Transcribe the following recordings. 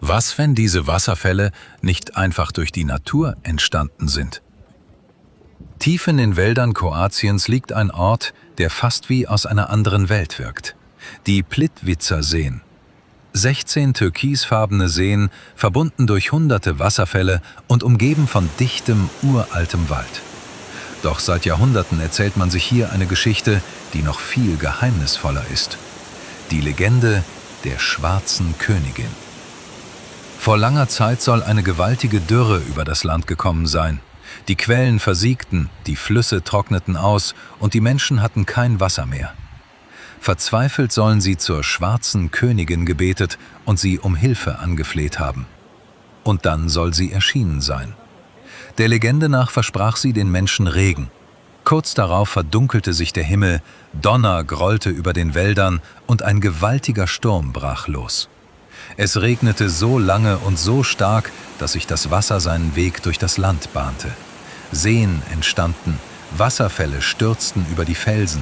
Was, wenn diese Wasserfälle nicht einfach durch die Natur entstanden sind? Tief in den Wäldern Kroatiens liegt ein Ort, der fast wie aus einer anderen Welt wirkt. Die Plitvicer-Seen. 16 türkisfarbene Seen, verbunden durch hunderte Wasserfälle und umgeben von dichtem, uraltem Wald. Doch seit Jahrhunderten erzählt man sich hier eine Geschichte, die noch viel geheimnisvoller ist. Die Legende der Schwarzen Königin. Vor langer Zeit soll eine gewaltige Dürre über das Land gekommen sein. Die Quellen versiegten, die Flüsse trockneten aus und die Menschen hatten kein Wasser mehr. Verzweifelt sollen sie zur Schwarzen Königin gebetet und sie um Hilfe angefleht haben. Und dann soll sie erschienen sein. Der Legende nach versprach sie den Menschen Regen. Kurz darauf verdunkelte sich der Himmel, Donner grollte über den Wäldern und ein gewaltiger Sturm brach los. Es regnete so lange und so stark, dass sich das Wasser seinen Weg durch das Land bahnte. Seen entstanden, Wasserfälle stürzten über die Felsen.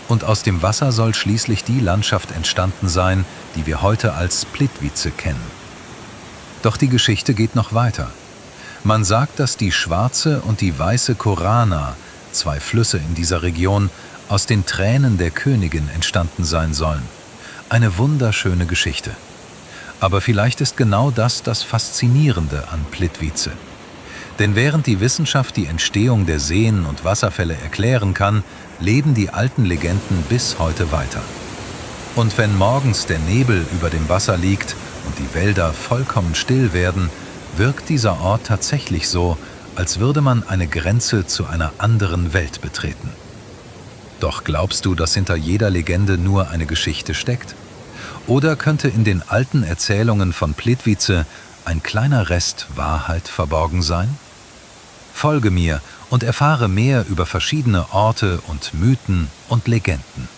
Und aus dem Wasser soll schließlich die Landschaft entstanden sein, die wir heute als Plitvice kennen. Doch die Geschichte geht noch weiter. Man sagt, dass die schwarze und die weiße Korana, 2 Flüsse in dieser Region, aus den Tränen der Königin entstanden sein sollen. Eine wunderschöne Geschichte. Aber vielleicht ist genau das Faszinierende an Plitvice. Denn während die Wissenschaft die Entstehung der Seen und Wasserfälle erklären kann, leben die alten Legenden bis heute weiter. Und wenn morgens der Nebel über dem Wasser liegt und die Wälder vollkommen still werden, wirkt dieser Ort tatsächlich so, als würde man eine Grenze zu einer anderen Welt betreten. Doch glaubst du, dass hinter jeder Legende nur eine Geschichte steckt? Oder könnte in den alten Erzählungen von Plitvice ein kleiner Rest Wahrheit verborgen sein? Folge mir und erfahre mehr über verschiedene Orte und Mythen und Legenden.